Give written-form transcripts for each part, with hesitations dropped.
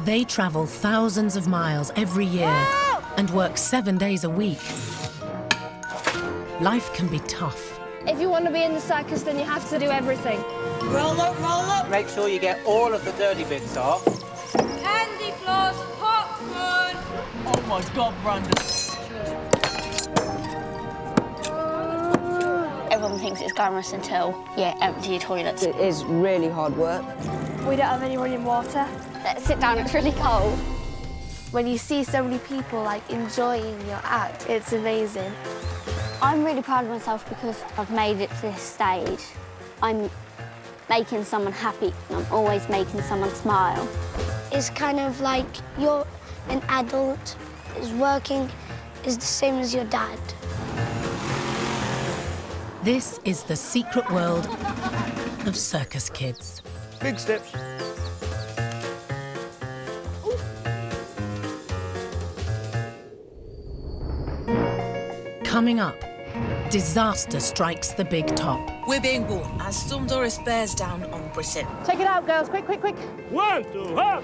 They travel thousands of miles every year and work 7 days a week. Life can be tough. If you want to be in the circus, then you have to do everything. Roll up, roll up. Make sure you get all of the dirty bits off. Candy floss, popcorn. Oh my God, Brandon. Everyone thinks it's glamorous until you empty your toilets. It is really hard work. We don't have any running water. Let's sit down, it's really cold. When you see so many people like enjoying your act, it's amazing. I'm really proud of myself because I've made it to this stage. I'm making someone happy, and I'm always making someone smile. It's kind of like you're an adult, working is the same as your dad. This is the secret world of circus kids. Big steps. Coming up, disaster strikes the big top. We're being warned as Storm Doris bears down on Britain. Take it out, girls, quick, quick, quick. 1, 2, up!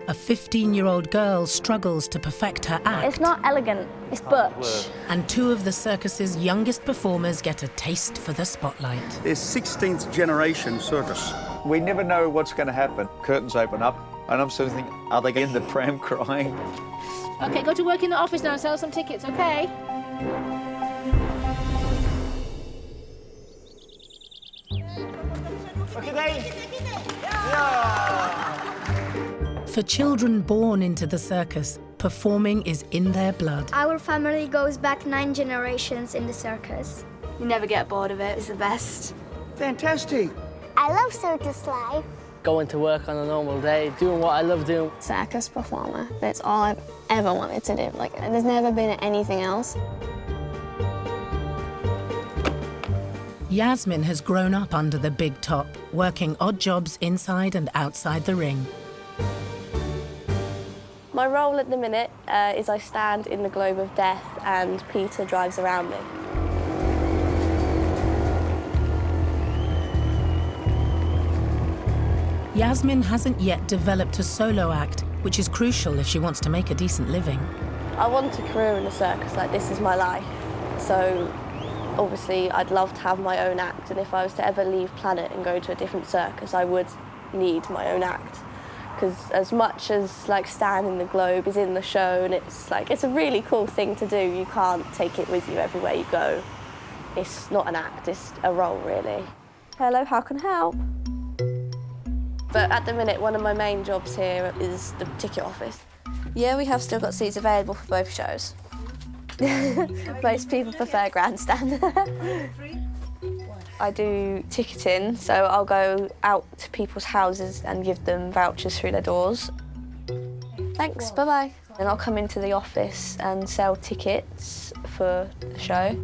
A 15-year-old girl struggles to perfect her act. It's not elegant, it's butch. And two of the circus's youngest performers get a taste for the spotlight. There's 16th generation circus. We never know what's going to happen. Curtains open up, and I'm sort of thinking, are they in the pram crying? OK, go to work in the office now and sell some tickets, OK? For children born into the circus, performing is in their blood. Our family goes back 9 generations in the circus. You never get bored of it, it's the best. Fantastic. I love circus life. Going to work on a normal day, doing what I love doing. Circus performer, that's all I've ever wanted to do. Like, there's never been anything else. Yasmin has grown up under the big top, working odd jobs inside and outside the ring. My role at the minute is I stand in the globe of death and Peter drives around me. Yasmin hasn't yet developed a solo act, which is crucial if she wants to make a decent living. I want a career in the circus, like this is my life. So obviously I'd love to have my own act, and if I was to ever leave Planet and go to a different circus, I would need my own act. Because as much as like Stan in the Globe is in the show and it's a really cool thing to do, you can't take it with you everywhere you go. It's not an act, it's a role really. Hello, how can I help? But at the minute, one of my main jobs here is the ticket office. Yeah, we have still got seats available for both shows. Most people prefer grandstand. I do ticketing, so I'll go out to people's houses and give them vouchers through their doors. Thanks, bye-bye. And I'll come into the office and sell tickets for the show.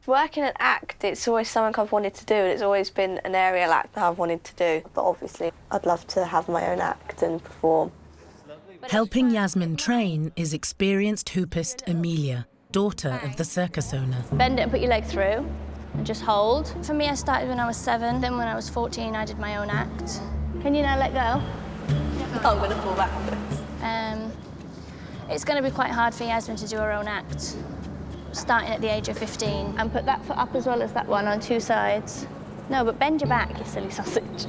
Working an act, it's always something I've wanted to do, and it's always been an aerial act that I've wanted to do. But obviously, I'd love to have my own act and perform. Helping Yasmin train is experienced hoopist Amelia, daughter of the circus owner. Bend it and put your leg through, and just hold. For me, I started when I was 7, then when I was 14, I did my own act. Can you now let go? I'm going to fall backwards. It's going to be quite hard for Yasmin to do her own act, starting at the age of 15. And put that foot up as well as that one on 2 sides. No, but bend your back, you silly sausage.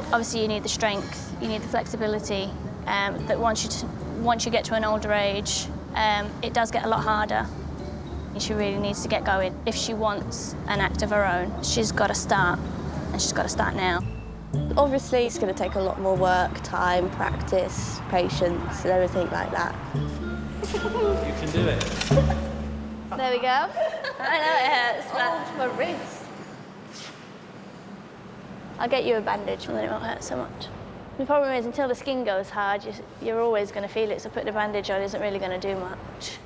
Obviously, you need the strength, you need the flexibility, that once you get to an older age, it does get a lot harder. She really needs to get going. If she wants an act of her own, she's got to start, and she's got to start now. Obviously, it's going to take a lot more work, time, practice, patience, and everything like that. You can do it. There we go. I know it hurts, but my wrist. I'll get you a bandage, and then it won't hurt so much. The problem is, until the skin goes hard, you're always going to feel it, so putting a bandage on isn't really going to do much.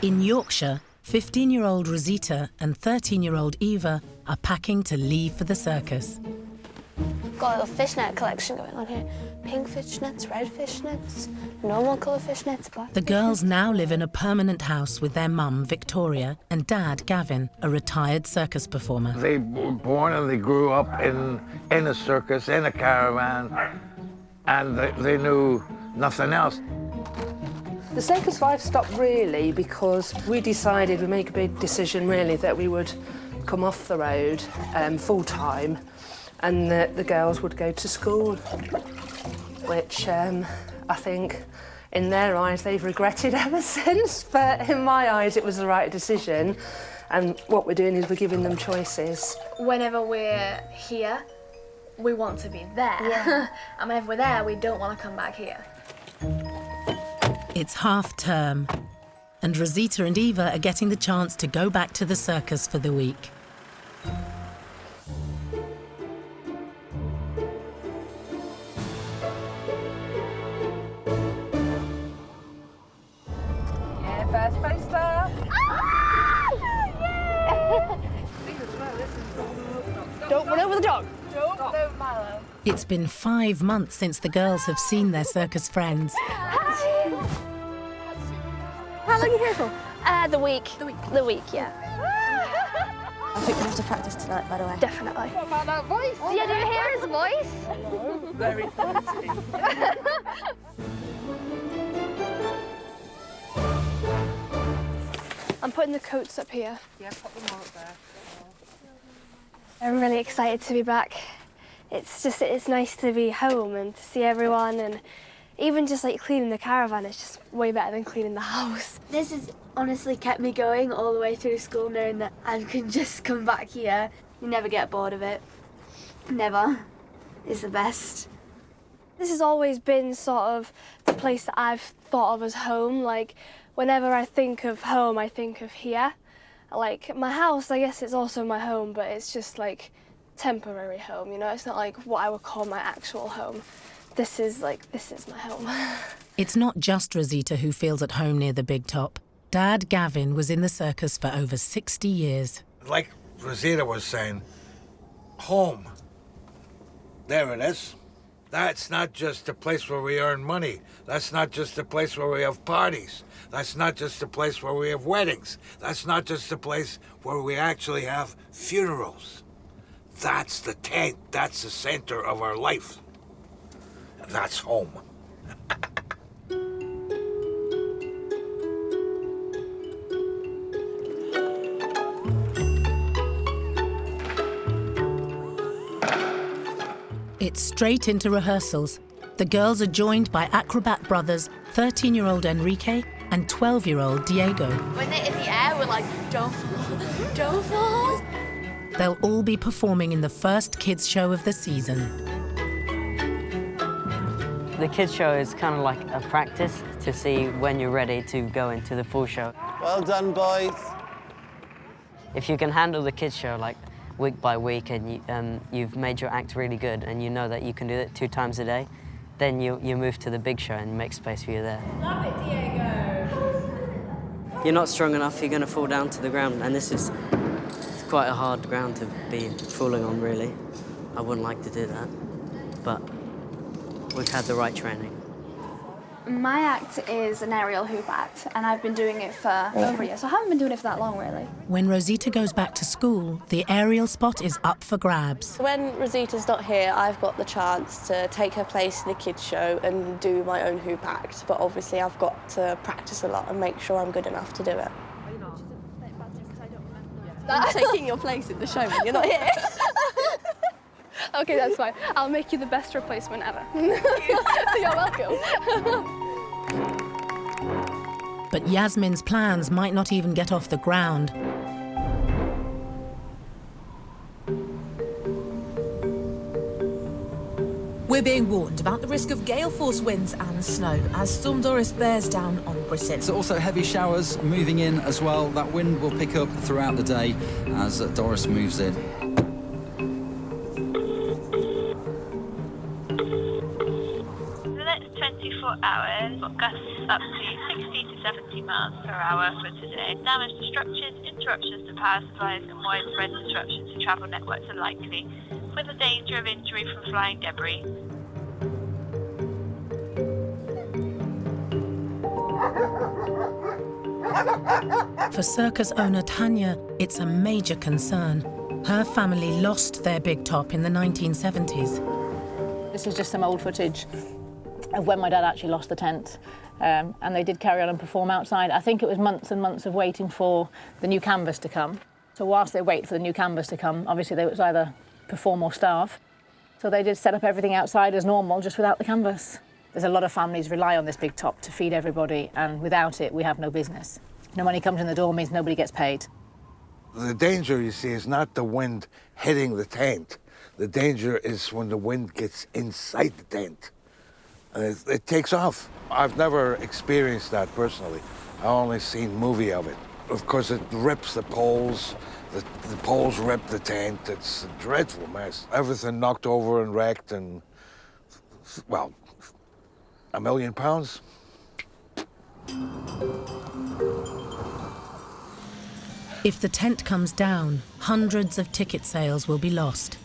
In Yorkshire, 15-year-old Rosita and 13-year-old Eva are packing to leave for the circus. Got a little fishnet collection going on here. Pink fishnets, red fishnets, normal colour fishnets, black The girls now live in a permanent house with their mum, Victoria, and dad, Gavin, a retired circus performer. They were born and they grew up in a circus, in a caravan, and they knew nothing else. The circus life stopped really because we decided we make a big decision really that we would come off the road full time, and the girls would go to school, which I think in their eyes they've regretted ever since, but in my eyes it was the right decision, and what we're doing is we're giving them choices. Whenever we're here, we want to be there. Yeah. And whenever we're there, we don't want to come back here. It's half term, and Rosita and Eva are getting the chance to go back to the circus for the week. Yeah, first poster. Don't run over the dog. Don't Milo. It's been 5 months since the girls have seen their circus friends. How long are you here for? The week. The week, yeah. I think we have to practice tonight, by the way. Definitely. What about that voice? Yeah, do you hear his voice? Hello. Very thirsty. I'm putting the coats up here. Yeah, pop them all up there. I'm really excited to be back. It's nice to be home and to see everyone, and even just like cleaning the caravan is just way better than cleaning the house. This has honestly kept me going all the way through school, knowing that I can just come back here. You never get bored of it. Never. It's the best. This has always been sort of the place that I've thought of as home. Like, whenever I think of home, I think of here. Like, my house, I guess it's also my home, but it's just like temporary home, you know? It's not like what I would call my actual home. This is my home. It's not just Rosita who feels at home near the big top. Dad, Gavin, was in the circus for over 60 years. Like Rosita was saying, home. There it is. That's not just a place where we earn money. That's not just a place where we have parties. That's not just a place where we have weddings. That's not just a place where we actually have funerals. That's the tent. That's the center of our life. And that's home. It's straight into rehearsals. The girls are joined by acrobat brothers, 13-year-old Enrique and 12-year-old Diego. When they're in the air, we're like, don't fall, don't fall. They'll all be performing in the first kids' show of the season. The kids' show is kind of like a practice to see when you're ready to go into the full show. Well done, boys. If you can handle the kids' show like week by week and you've made your act really good and you know that you can do it 2 times a day, then you move to the big show and make space for you there. Love it, Diego. You're not strong enough, you're going to fall down to the ground, and this is quite a hard ground to be falling on, really. I wouldn't like to do that, but we've had the right training. My act is an aerial hoop act, and I've been doing it for over a year, so I haven't been doing it for that long, really. When Rosita goes back to school, the aerial spot is up for grabs. When Rosita's not here, I've got the chance to take her place in the kids' show and do my own hoop act, but obviously I've got to practice a lot and make sure I'm good enough to do it. I'm taking your place in the show when you're not here. Okay, that's fine. I'll make you the best replacement ever. You're welcome. But Yasmin's plans might not even get off the ground. We're being warned about the risk of gale force winds and snow as Storm Doris bears down on Britain. So also heavy showers moving in as well. That wind will pick up throughout the day as Doris moves in. For the next 24 hours, got gusts up to 60 to 70 miles per hour for today. Damage to structures, interruptions to power supplies and widespread disruptions to travel networks are likely. with a danger of injury from flying debris. For circus owner Tanya, it's a major concern. Her family lost their big top in the 1970s. This is just some old footage of when my dad actually lost the tent. And they did carry on and perform outside. I think it was months and months of waiting for the new canvas to come. So whilst they wait for the new canvas to come, obviously they was either perform or starve. So they did set up everything outside as normal, just without the canvas. There's a lot of families rely on this big top to feed everybody, and without it, we have no business. No money comes in the door means nobody gets paid. The danger, you see, is not the wind hitting the tent. The danger is when the wind gets inside the tent. And it takes off. I've never experienced that personally. I've only seen movie of it. Of course, it rips the poles. The poles rip the tent. It's a dreadful mess. Everything knocked over and wrecked and, well, £1 million. If the tent comes down, hundreds of ticket sales will be lost.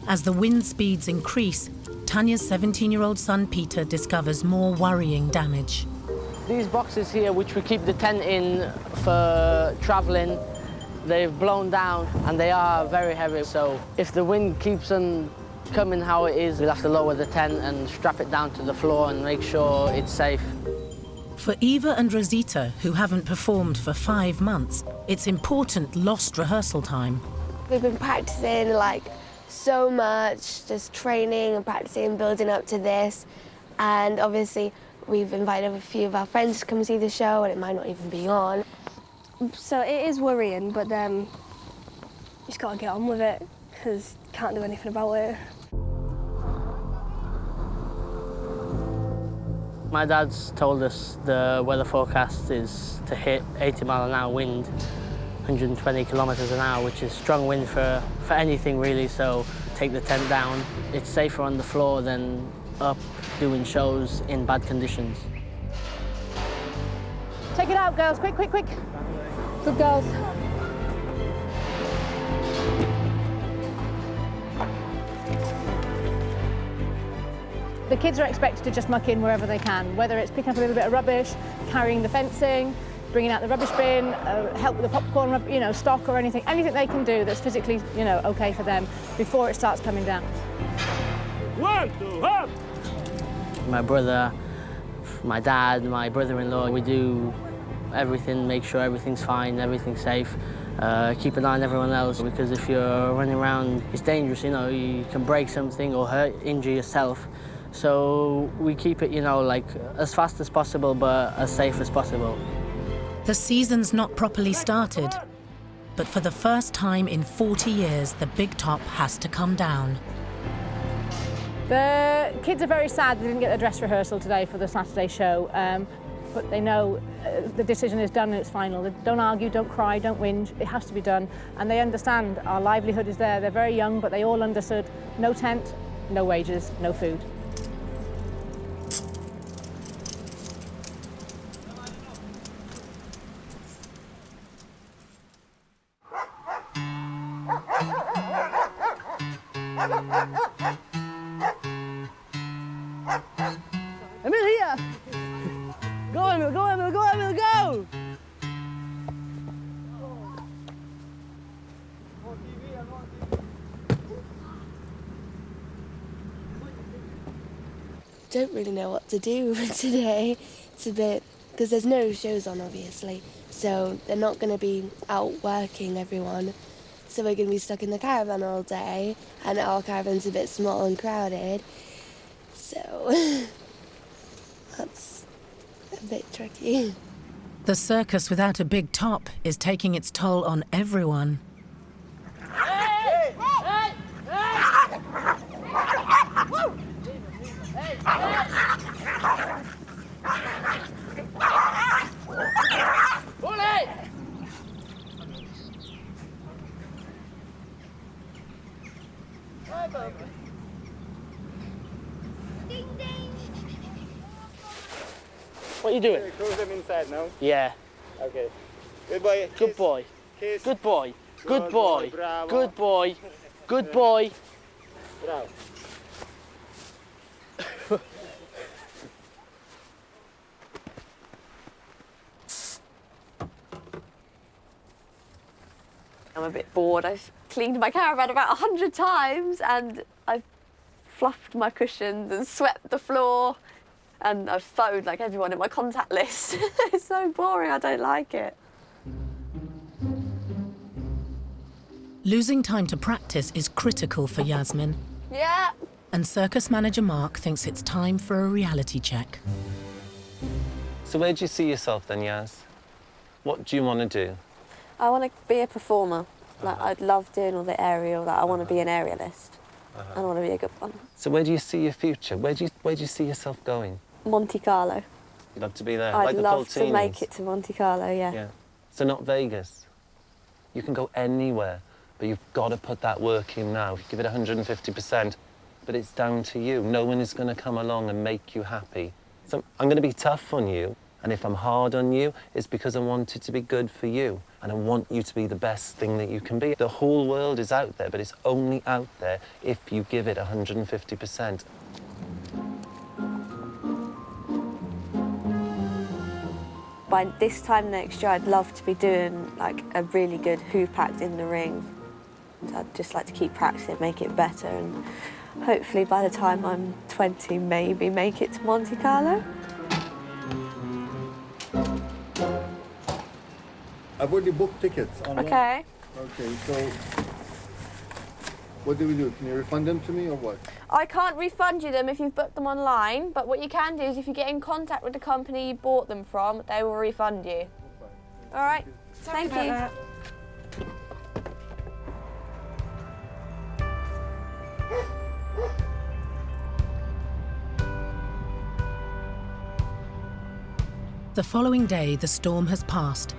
As the wind speeds increase, Tanya's 17-year-old son Peter discovers more worrying damage. These boxes here, which we keep the tent in for travelling, they've blown down and they are very heavy. So if the wind keeps on coming how it is, we'll have to lower the tent and strap it down to the floor and make sure it's safe. For Eva and Rosita, who haven't performed for 5 months, it's important lost rehearsal time. We've been practicing like so much, just training and practicing and building up to this. And obviously we've invited a few of our friends to come see the show and it might not even be on. So it is worrying, but then you just got to get on with it because you can't do anything about it. My dad's told us the weather forecast is to hit 80-mile-an-hour wind, 120 kilometers an hour, which is strong wind for anything really, so take the tent down. It's safer on the floor than up doing shows in bad conditions. Take it out, girls, quick, quick, quick. Good girls. The kids are expected to just muck in wherever they can, whether it's picking up a little bit of rubbish, carrying the fencing, bringing out the rubbish bin, help with the popcorn, stock or anything they can do that's physically, okay for them before it starts coming down. 1, 2, up! My brother, my dad, my brother-in-law, we do everything, make sure everything's fine, everything's safe. Keep an eye on everyone else, because if you're running around, it's dangerous, you can break something or injure yourself. So we keep it, like as fast as possible, but as safe as possible. The season's not properly started, but for the first time in 40 years, the big top has to come down. The kids are very sad they didn't get their dress rehearsal today for the Saturday show, but they know the decision is done and it's final. They don't argue, don't cry, don't whinge. It has to be done, and they understand our livelihood is there. They're very young, but they all understood no tent, no wages, no food. Emil, here! Go, Emil, go, Emil, go, Emil, go! Don't really know what to do today. It's a bit, because there's no shows on obviously, so they're not going to be out working everyone. So we're going to be stuck in the caravan all day, and our caravan's a bit small and crowded. So that's a bit tricky. The circus without a big top is taking its toll on everyone. Hey! Hey! Hey! Woo! What are you doing? Close them inside now? Yeah. Okay. Good boy. Good boy. Good boy. Good boy. Bravo. Good boy. Good boy. Bravo. I'm a bit bored. I've cleaned my caravan about 100 times and I've fluffed my cushions and swept the floor and I've phoned like everyone in my contact list. It's so boring, I don't like it. Losing time to practice is critical for Yasmin. Yeah. And circus manager Mark thinks it's time for a reality check. So where do you see yourself then, Yas? What do you want to do? I want to be a performer. Like, I'd love doing all the aerial. Like, I want to be an aerialist. I want to be a good one. So where do you see your future? Where do you see yourself going? Monte Carlo. You'd love to be there, I'd like the love to Faltinis. make it to Monte Carlo, yeah. Yeah. So not Vegas. You can go anywhere, but you've got to put that work in now. Give it 150%. But it's down to you. No one is going to come along and make you happy. So I'm going to be tough on you. And if I'm hard on you, it's because I want it to be good for you. And I want you to be the best thing that you can be. The whole world is out there, but it's only out there if you give it 150%. By this time next year, I'd love to be doing like a really good hoop act in the ring. I'd just like to keep practicing, make it better, and hopefully by the time I'm 20, maybe make it to Monte Carlo. I've already booked tickets online. Okay. Okay, so what do we do? Can you refund them to me or what? I can't refund you them if you've booked them online, but what you can do is if you get in contact with the company you bought them from, they will refund you. All right? Thank you. The following day, the storm has passed.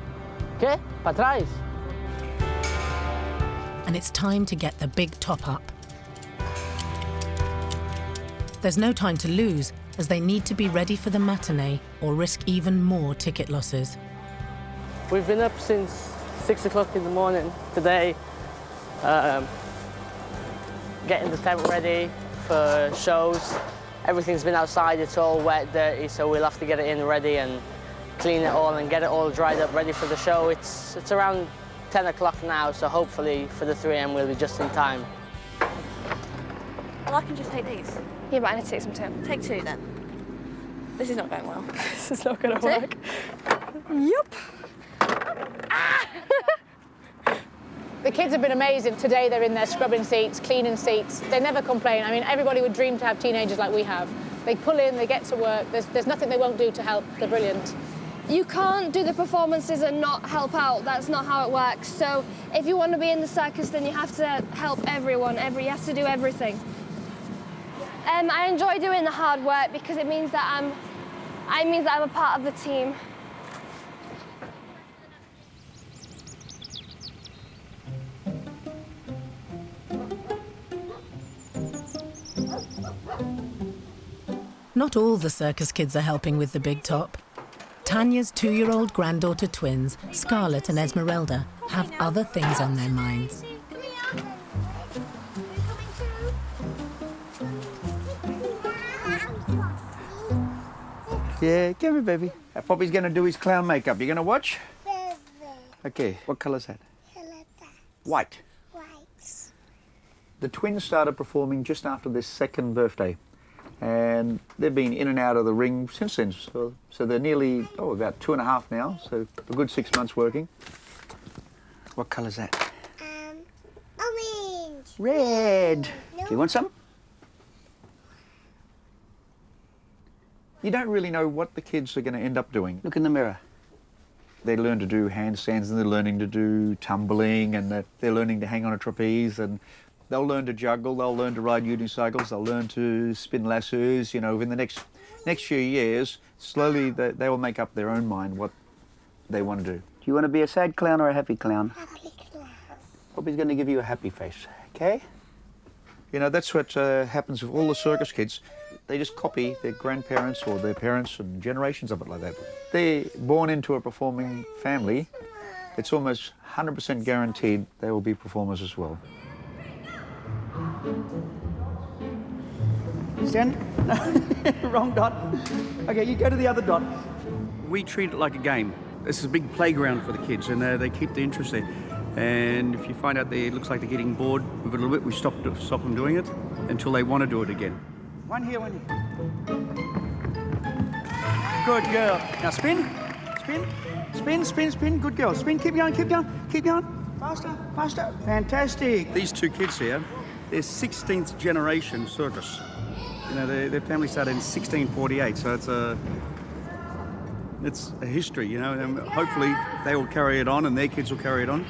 ¿Qué? ¿Para atrás? And it's time to get the big top up. There's no time to lose, as they need to be ready for the matinee or risk even more ticket losses. We've been up since 6 o'clock in the morning today, getting the tent ready for shows. Everything's been outside, it's all wet, dirty, so we'll have to get it in ready and clean it all and get it all dried up, ready for the show. It's around 10 o'clock now, so hopefully for the 3 a.m. we'll be just in time. Well, I can just take these. Yeah, but I need to take some too. Take 2 then. This is not going well. This is not going to work. Yup. The kids have been amazing. Today they're in there scrubbing seats, cleaning seats. They never complain. I mean, everybody would dream to have teenagers like we have. They pull in, they get to work. There's nothing they won't do to help. They're brilliant. You can't do the performances and not help out. That's not how it works. So if you want to be in the circus, then you have to help everyone. You have to do everything. I enjoy doing the hard work because it means that I'm a part of the team. Not all the circus kids are helping with the big top. Tanya's 2-year-old granddaughter twins, Scarlett and Esmeralda, have other things on their minds. Yeah, come here, baby. Poppy's going to do his clown makeup. You going to watch? Okay, what colour's that? White. The twins started performing just after their 2nd birthday. And they've been in and out of the ring since then. So they're nearly, about 2.5 now, so a good 6 months working. What colour's that? Orange. Red. No. Do you want some? You don't really know what the kids are going to end up doing. Look in the mirror. They learn to do handstands and they're learning to do tumbling and they're learning to hang on a trapeze and they'll learn to juggle, they'll learn to ride unicycles, they'll learn to spin lassos. You know, in the next few years, slowly they will make up their own mind what they want to do. Do you want to be a sad clown or a happy clown? Happy clown. Poppy's going to give you a happy face, okay? You know, that's what happens with all the circus kids. They just copy their grandparents or their parents and generations of it like that. They're born into a performing family it's almost 100% guaranteed they will be performers as well. Stand. Wrong dot. Okay, you go to the other dot. We treat it like a game. This is a big playground for the kids, and they keep the interest there. And if you find out it looks like they're getting bored with it a little bit, we stop them doing it until they want to do it again. One here, one here. Good girl. Now spin, spin, spin, spin, spin. Good girl. Spin, keep going, keep going, keep going. Faster, faster. Fantastic. These two kids here, they're 16th generation circus. You know, their family started in 1648, so it's a history, you know, and hopefully they will carry it on and their kids will carry it on.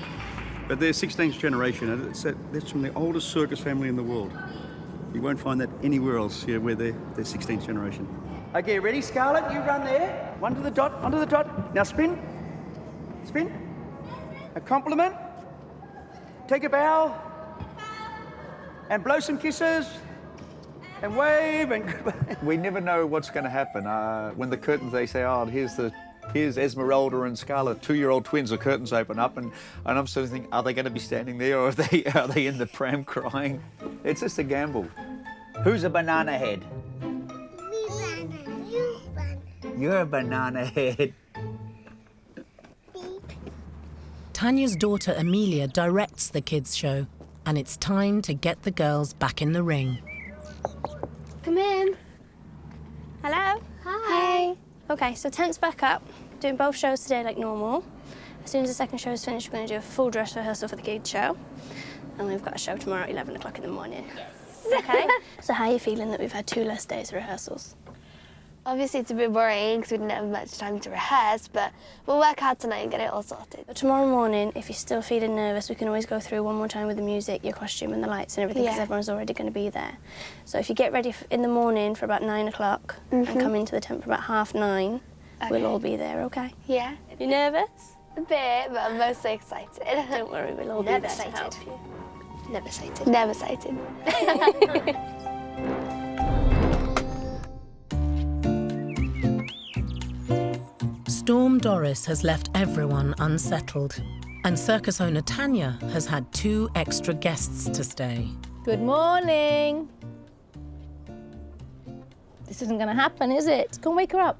But they're 16th generation, and that's from the oldest circus family in the world. You won't find that anywhere else, you know, where they're 16th generation. Okay, ready, Scarlett? You run there. One to the dot, onto the dot. Now spin. Spin. A compliment. Take a bow. And blow some kisses. And wave and goodbye. We never know what's going to happen. When the curtains, they say, oh, here's Esmeralda and Scarlett, 2-year-old twins, the curtains open up, and I'm sort of thinking, are they going to be standing there, or are they in the pram crying? It's just a gamble. Who's a banana head? You're a banana head. Tanya's daughter Amelia directs the kids' show, and it's time to get the girls back in the ring. Come in. Hello? Hi. Okay, so tent's back up. Doing both shows today like normal. As soon as the second show is finished, we're going to do a full dress rehearsal for the kids' show. And we've got a show tomorrow at 11 o'clock in the morning. Yes. Okay? So how are you feeling that we've had 2 less days of rehearsals? Obviously it's a bit worrying because we didn't have much time to rehearse, but we'll work hard tonight and get it all sorted. But tomorrow morning, if you're still feeling nervous, we can always go through one more time with the music, your costume and the lights and everything, because everyone's already going to be there. So if you get ready in the morning for about 9 o'clock and come into the tent for about 9:30, we'll all be there, okay? Yeah. You nervous? A bit, but I'm mostly excited. Don't worry, we'll all be there to help you. Never sighted. Never sighted. Storm Doris has left everyone unsettled, and circus owner Tanya has had 2 extra guests to stay. Good morning. This isn't going to happen, is it? Go and wake her up.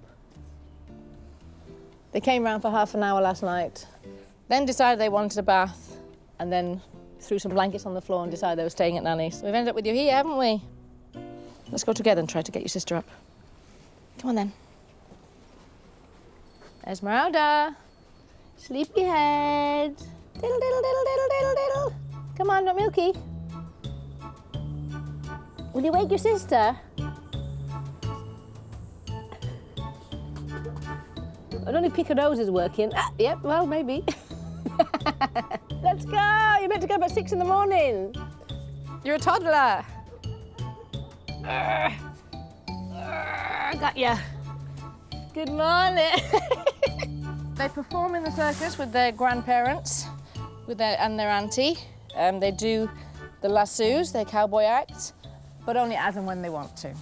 They came round for half an hour last night, then decided they wanted a bath, and then threw some blankets on the floor and decided they were staying at Nanny's. We've ended up with you here, haven't we? Let's go together and try to get your sister up. Come on then. Esmeralda, sleepyhead. Diddle, diddle, diddle, diddle, diddle, diddle. Come on, not Milky. Will you wake your sister? I don't think pick her nose is working. Yep, well, maybe. Let's go. You're meant to go about 6 in the morning. You're a toddler. Got ya. Good morning. They perform in the circus with their grandparents and their auntie. They do the lassos, their cowboy acts, but only as and when they want to.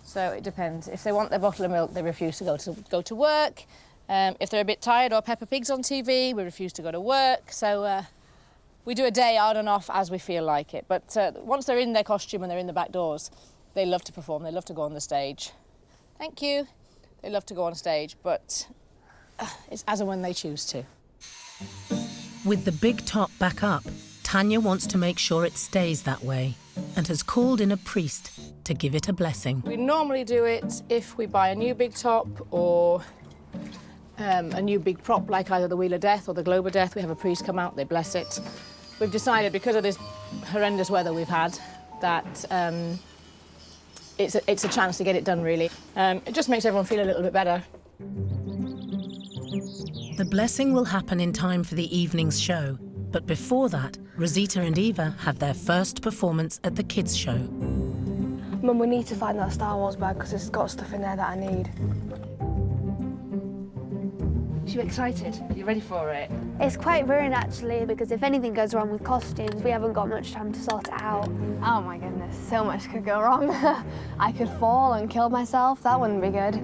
So it depends. If they want their bottle of milk, they refuse to go to work. If they're a bit tired or Peppa Pig's on TV, we refuse to go to work. So we do a day on and off as we feel like it. But once they're in their costume and they're in the back doors, they love to perform. They love to go on the stage. Thank you. They love to go on stage, but it's as and when they choose to. With the big top back up, Tanya wants to make sure it stays that way and has called in a priest to give it a blessing. We normally do it if we buy a new big top or a new big prop, like either the Wheel of Death or the Globe of Death. We have a priest come out, they bless it. We've decided, because of this horrendous weather we've had, that it's a chance to get it done, really. It just makes everyone feel a little bit better. The blessing will happen in time for the evening's show, but before that, Rosita and Eva have their first performance at the kids' show. Mum, we need to find that Star Wars bag because it's got stuff in there that I need. Are you excited? Are you ready for it? It's quite ruined, actually, because if anything goes wrong with costumes, we haven't got much time to sort it out. Oh my goodness, so much could go wrong. I could fall and kill myself. That wouldn't be good.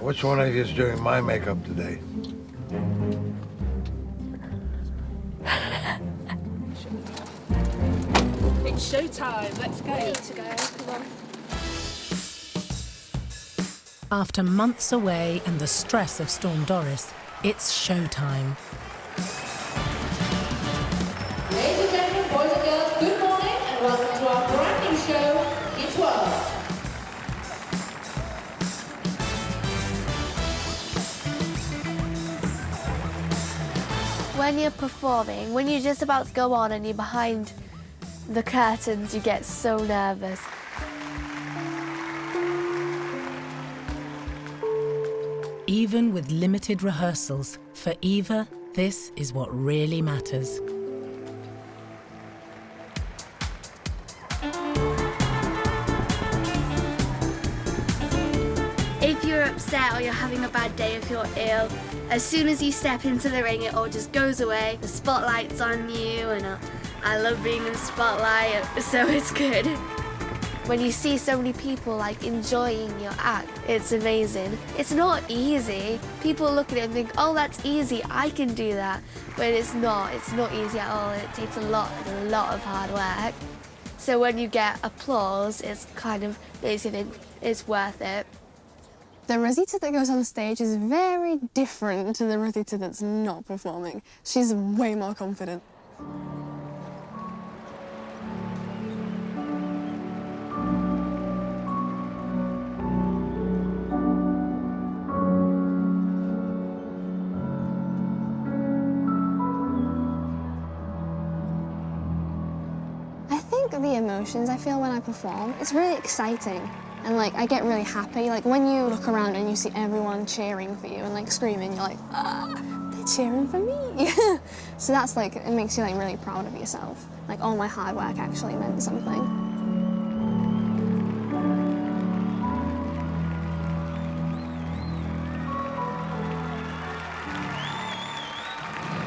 Which one of you is doing my makeup today? It's showtime. Let's go. We need to go. Come on. After months away and the stress of Storm Doris, it's showtime. Ladies and gentlemen, boys and girls, good morning and welcome to our brand new show, EP1. When you're performing, when you're just about to go on and you're behind the curtains, you get so nervous. Even with limited rehearsals, for Eva, this is what really matters. If you're upset or you're having a bad day, if you're ill, as soon as you step into the ring, it all just goes away. The spotlight's on you, and I love being in the spotlight, so it's good. When you see so many people like enjoying your act, it's amazing. It's not easy. People look at it and think, oh, that's easy, I can do that. But it's not easy at all. It takes a lot of hard work. So when you get applause, it's kind of makes you think it's worth it. The Rosita that goes on stage is very different to the Rosita that's not performing. She's way more confident. The emotions I feel when I perform, it's really exciting, and like I get really happy. Like when you look around and you see everyone cheering for you and like screaming, you're like, ah, they're cheering for me. So that's like, it makes you like really proud of yourself. Like all my hard work actually meant something.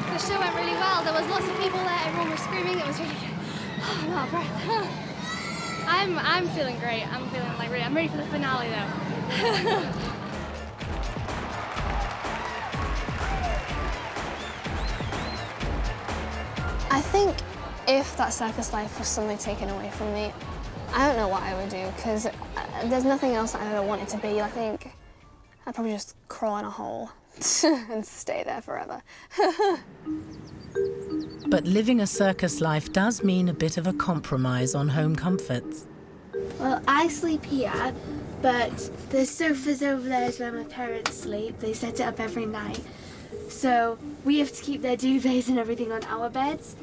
The show went really well. There was lots of people there. Everyone was screaming. It was really good. Oh, I'm out of breath. I'm feeling great. I'm feeling like I'm ready for the finale though. I think if that circus life was suddenly taken away from me, I don't know what I would do, because there's nothing else that I ever wanted to be. I think I'd probably just crawl in a hole and stay there forever. But living a circus life does mean a bit of a compromise on home comforts. Well, I sleep here, but the sofa's over there is where my parents sleep. They set it up every night. So we have to keep their duvets and everything on our beds.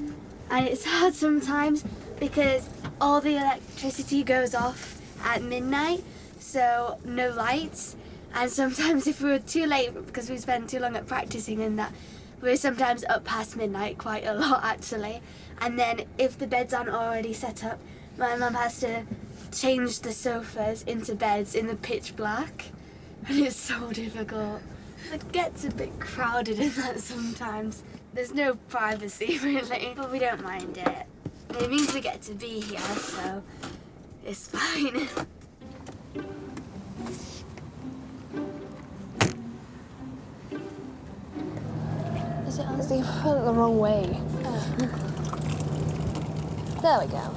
And it's hard sometimes because all the electricity goes off at midnight, so no lights. And sometimes if we were too late, because we spend too long at practicing and that, we're sometimes up past midnight, quite a lot actually. And then if the beds aren't already set up, my mum has to change the sofas into beds in the pitch black. And it's so difficult. It gets a bit crowded in that sometimes. There's no privacy really, but we don't mind it. It means we get to be here, so it's fine. Is it on? You put it the wrong way. There we go.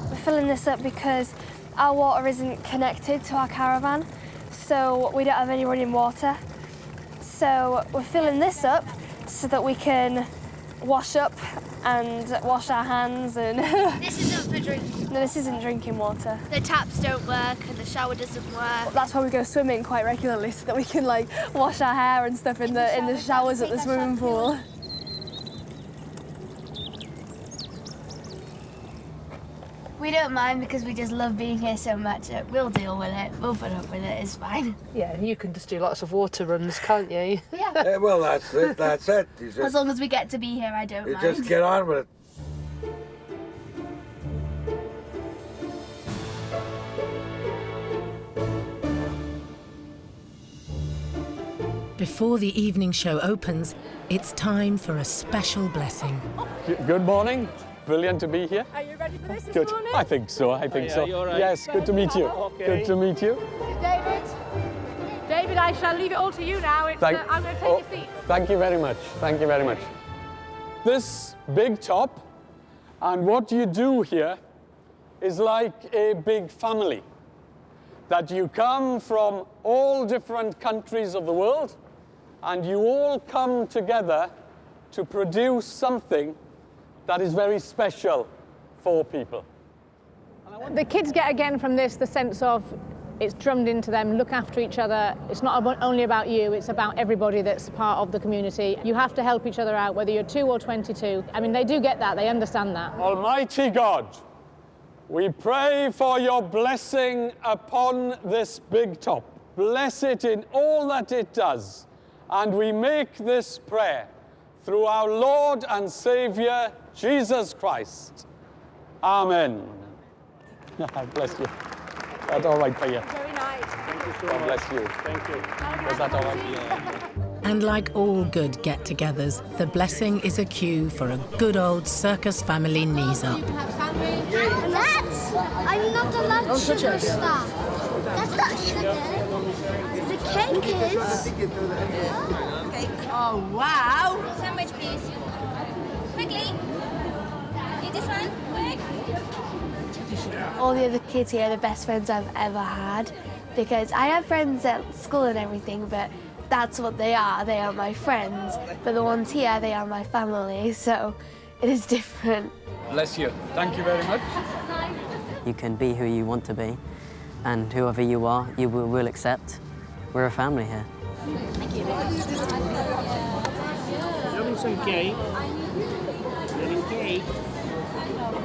We're filling this up because our water isn't connected to our caravan, so we don't have any running water. So we're filling this up so that we can wash up and wash our hands and... This isn't for drinking. No, this isn't drinking water. The taps don't work and the shower doesn't work. That's why we go swimming quite regularly, so that we can like wash our hair and stuff in the showers at the swimming pool. We don't mind because we just love being here so much. We'll deal with it. We'll put up with it. It's fine. Yeah, you can just do lots of water runs, can't you? Yeah. Well, that's it. That's it. As long as we get to be here, I don't mind. Just get on with it. Before the evening show opens, it's time for a special blessing. Good morning. Brilliant to be here. Are you ready for this Good. morning? I think so. I think so. You all right? Yes. Good to meet you. Okay. Good to meet you. David, I shall leave it all to you now. I'm going to take your seat. Thank you very much. Thank you very much. This big top, And what you do here is like a big family, that you come from all different countries of the world, and you all come together to produce something that is very special for people. The kids get again from this the sense of it's drummed into them, look after each other. It's not only about you, it's about everybody that's part of the community. You have to help each other out, whether you're 2 or 22. I mean, they do get that, they understand that. Almighty God, we pray for your blessing upon this big top. Bless it in all that it does. And we make this prayer through our Lord and Saviour, Jesus Christ. Amen. Bless you. That's all right for you. Very nice. Thank you so God much. bless you. Thank you. Was that all right for you? And like all good get-togethers, the blessing is a cue for a good old circus family knees up. That's... I'm not allowed sugar stuff. That's not sugar. The cake is... Oh, wow. Sandwich, please. Quickly. Eat this one, quick. All the other kids here are the best friends I've ever had, because I have friends at school and everything, but that's what they are. They are my friends. But the ones here, they are my family, so it is different. Bless you. Thank you very much. You can be who you want to be, and whoever you are, you will accept. We're a family here. Thank you. Having some cake. Having cake.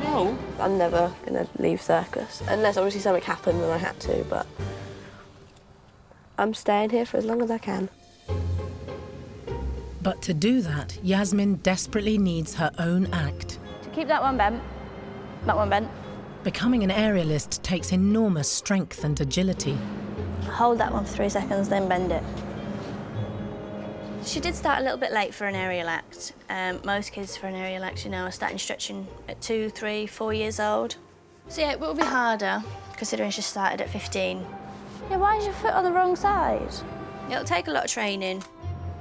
No. I'm never going to leave Circus, unless obviously something happened and I had to, but I'm staying here for as long as I can. But to do that, Yasmin desperately needs her own act. To keep that one bent, that one bent. Becoming an aerialist takes enormous strength and agility. Hold that one for 3 seconds, then bend it. She did start a little bit late for an aerial act. Most kids for an aerial act, you know, are starting stretching at 2, 3, 4 years old. So yeah, it will be harder, considering she started at 15. Yeah, why is your foot on the wrong side? It'll take a lot of training.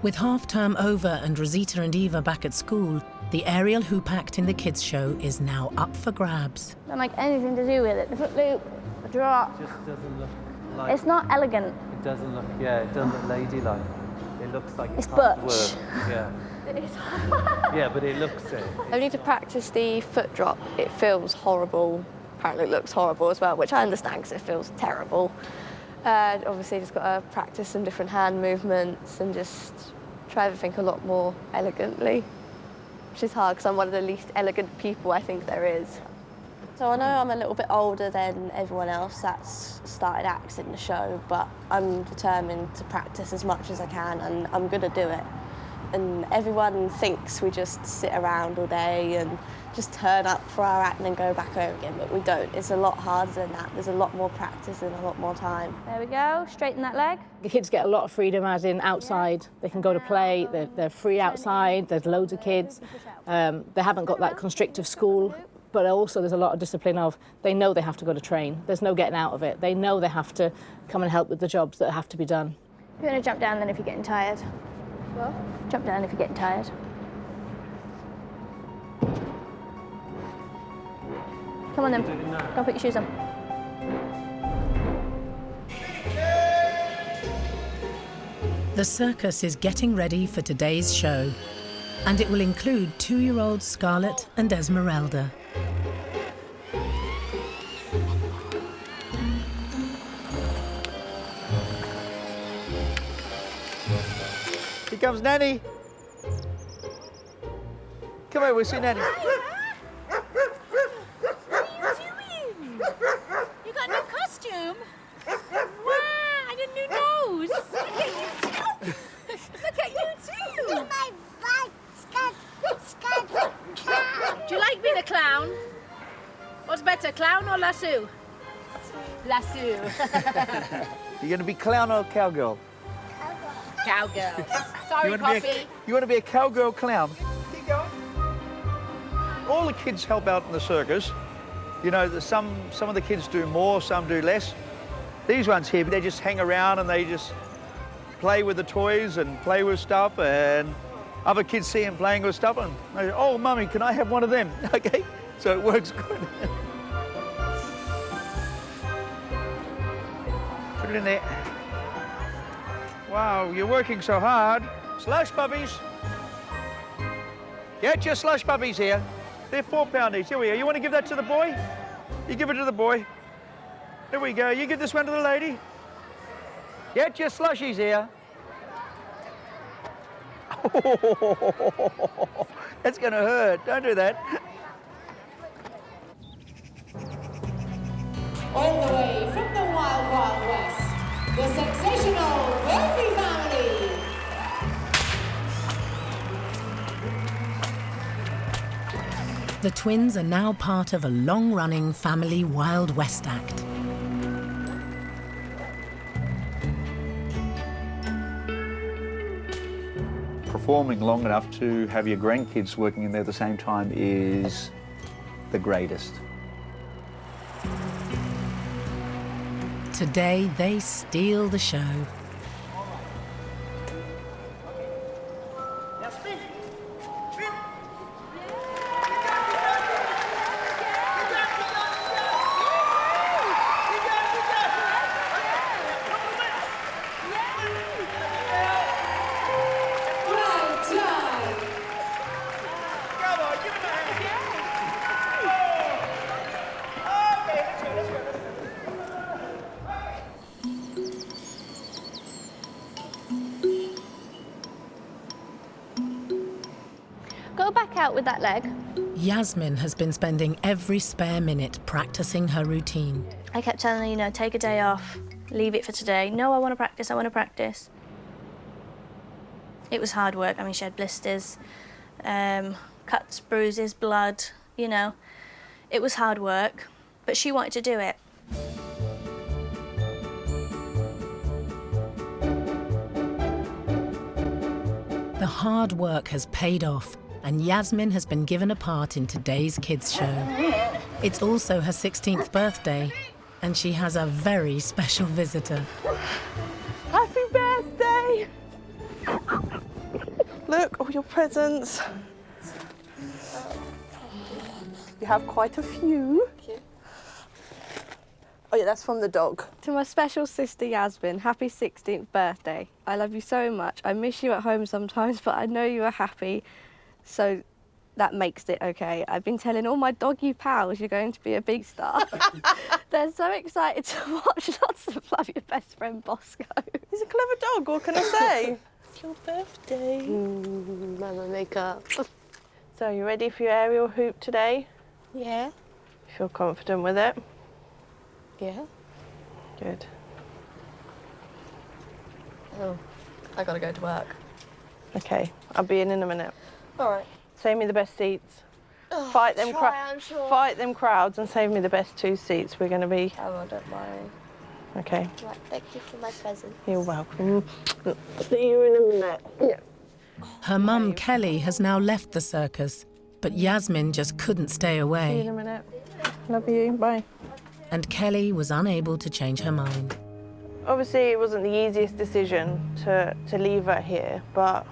With half-term over and Rosita and Eva back at school, the aerial hoop act in the kids' show is now up for grabs. Don't like anything to do with it. The foot loop, the drop. It just doesn't look like... It's not elegant. It doesn't look, yeah, it doesn't look ladylike. It looks like It's hard butch. work. Yeah. It is. Yeah, but it looks it. I need to practice the foot drop. It feels horrible. Apparently it looks horrible as well, which I understand because it feels terrible. Obviously just got to practice some different hand movements and just try everything a lot more elegantly, which is hard because I'm one of the least elegant people I think there is. So I know I'm a little bit older than everyone else that's started acts in the show, but I'm determined to practice as much as I can and I'm going to do it. And everyone thinks we just sit around all day and just turn up for our act and then go back home again, but we don't. It's a lot harder than that. There's a lot more practice and a lot more time. There we go, straighten that leg. The kids get a lot of freedom, as in outside. They can go to play, they're free outside, there's loads of kids. They haven't got that constrictive school, but also there's a lot of discipline of, they know they have to go to train. There's no getting out of it. They know they have to come and help with the jobs that have to be done. You're going to jump down then if you're getting tired. What? Jump down if you're getting tired. Come on then, go put your shoes on. The circus is getting ready for today's show, and it will include 2-year-old Scarlett and Esmeralda. Here comes Nanny. Come here, we'll see Nanny. You got a new costume? Wow, and a new nose. Look at you too. Look at you too. My butt, skirt. Do you like being a clown? What's better, clown or lasso? Lasso. You're going to be clown or cowgirl? Cowgirl. Sorry, Poppy. You want to be a cowgirl clown? Keep going. All the kids help out in the circus. You know, some of the kids do more, some do less. These ones here, they just hang around and they just play with the toys and play with stuff, and other kids see them playing with stuff and they go, oh, Mummy, can I have one of them? Okay, So it works good. Put it in there. Wow, you're working so hard. Slush puppies. Get your slush puppies here. They're £4 each. Here we go. You want to give that to the boy? You give it to the boy. There we go. You give this one to the lady. Get your slushies here. Oh, that's going to hurt. Don't do that. All the way from the Wild Wild West, the sensational Murphy family. The twins are now part of a long-running family Wild West act. Performing long enough to have your grandkids working in there at the same time is the greatest. Today, they steal the show. Yasmin! Go back out with that leg. Yasmin has been spending every spare minute practicing her routine. I kept telling her, you know, take a day off, leave it for today. No, I want to practice, I want to practice. It was hard work. I mean, she had blisters, cuts, bruises, blood, you know. It was hard work, but she wanted to do it. The hard work has paid off, and Yasmin has been given a part in today's kids' show. It's also her 16th birthday, and she has a very special visitor. Happy birthday! Look, all your presents. You have quite a few. Oh yeah, that's from the dog. To my special sister Yasmin, happy 16th birthday. I love you so much. I miss you at home sometimes, but I know you are happy, so that makes it okay. I've been telling all my doggy pals you're going to be a big star. They're so excited to watch. Lots of love your best friend Bosco. He's a clever dog, what can I say? It's your birthday. Mama makeup. So you ready for your aerial hoop today? Yeah. You feel confident with it? Yeah. Good. Oh, I gotta go to work. Okay, I'll be in a minute. All right. Save me the best seats. Oh, Fight them Fight them crowds and save me the best 2 seats. We're going to be... Oh, I don't mind. Okay. Right, thank you for my present. You're welcome. See you in a minute. Yeah. Her mum, Kelly, has now left the circus, but Yasmin just couldn't stay See you in away. a minute. Love you. Bye. And Kelly was unable to change her mind. Obviously, it wasn't the easiest decision to leave her here, but...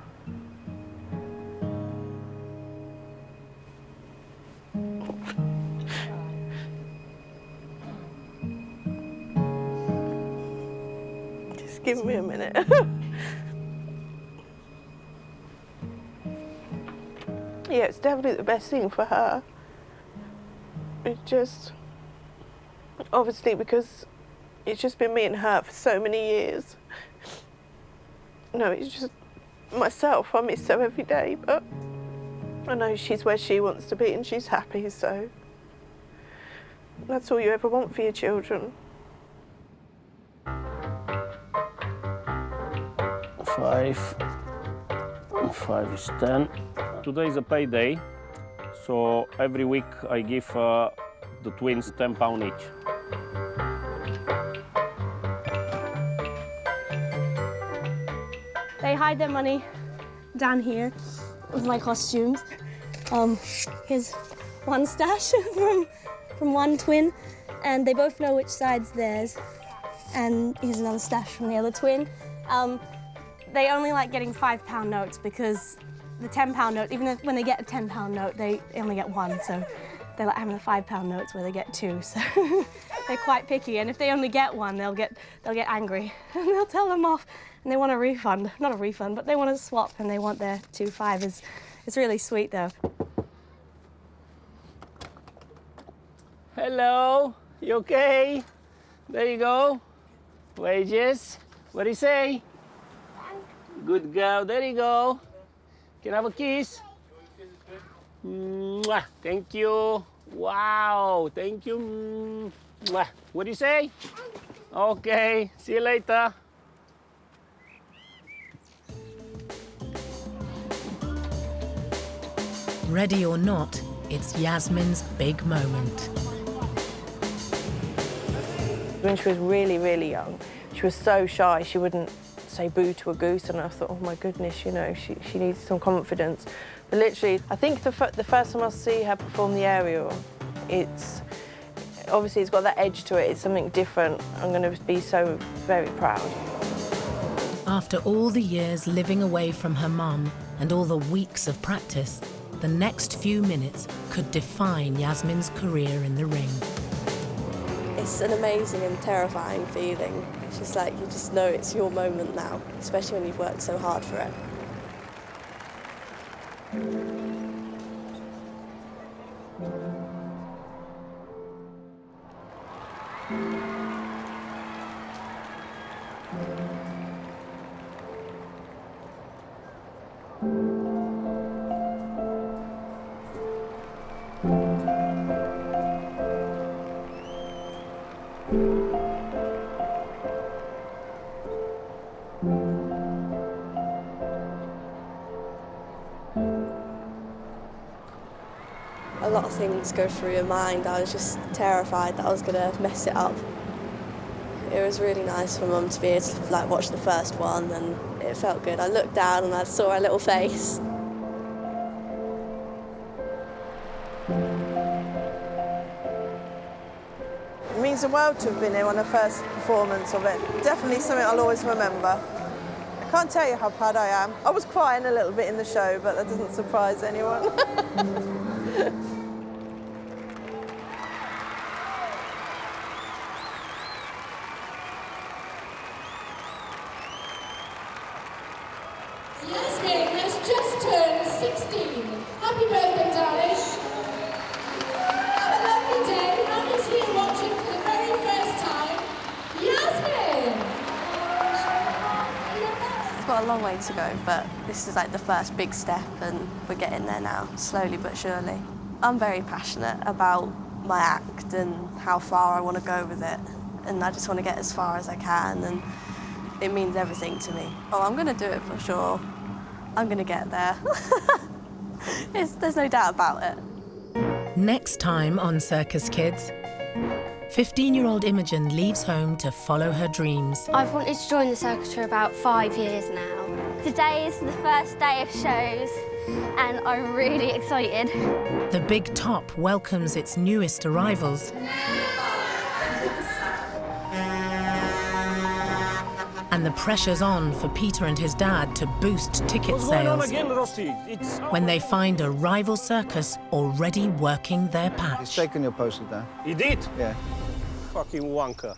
Just give me a minute. Yeah, it's definitely the best thing for her. It just... Obviously, because it's just been me and her for so many years. No, it's just myself. I miss her every day, but I know she's where she wants to be and she's happy, so that's all you ever want for your children. 5 and 5 is 10. Today is a payday, so every week I give the twins £10 each. They hide their money down here with my costumes. Here's one stash from one twin, and they both know which side's theirs. And here's another stash from the other twin. They only like getting £5 notes because the £10 note, even when they get a £10 note, they only get one, so they're like having the £5 notes where they get 2, so they're quite picky. And if they only get 1, they'll get angry and they'll tell them off. And they want a refund, not a refund, but they want to swap and they want their 2 5s. It's really sweet though. Hello, you okay? There you go. Wages. What do you say? Good girl, there you go. Can I have a kiss? Mwah. Thank you. Wow, thank you. Mwah. What do you say? Okay, see you later. Ready or not, it's Yasmin's big moment. When she was really, really young, she was so shy, she wouldn't say boo to a goose, and I thought, oh my goodness, you know, she needs some confidence. But literally, I think the first time I see her perform the aerial, obviously it's got that edge to it, it's something different. I'm going to be so very proud. After all the years living away from her mum and all the weeks of practice, the next few minutes could define Yasmin's career in the ring. It's an amazing and terrifying feeling. It's just like you just know it's your moment now, especially when you've worked so hard for it. A lot of things go through your mind. I was just terrified that I was going to mess it up. It was really nice for Mum to be able to watch the first one, and it felt good. I looked down and I saw her little face. It means the world to have been here on the first performance of it. Definitely something I'll always remember. I can't tell you how proud I am. I was crying a little bit in the show, but that doesn't surprise anyone. Yasmin has just turned 16. Happy birthday, Doris. Have a lovely day. Mommy's here watching for the very first time. Yasmin! It's got a long way to go, but this is like the first big step and we're getting there now, slowly but surely. I'm very passionate about my act and how far I want to go with it, and I just want to get as far as I can, and it means everything to me. Oh, I'm going to do it for sure. I'm going to get there. There's no doubt about it. Next time on Circus Kids, 15-year-old Imogen leaves home to follow her dreams. I've wanted to join the circus for about 5 years now. Today is the first day of shows and I'm really excited. The Big Top welcomes its newest arrivals. And the pressure's on for Peter and his dad to boost ticket sales when they find a rival circus already working their patch. He's taken your poster down. He did? Yeah. Fucking wanker.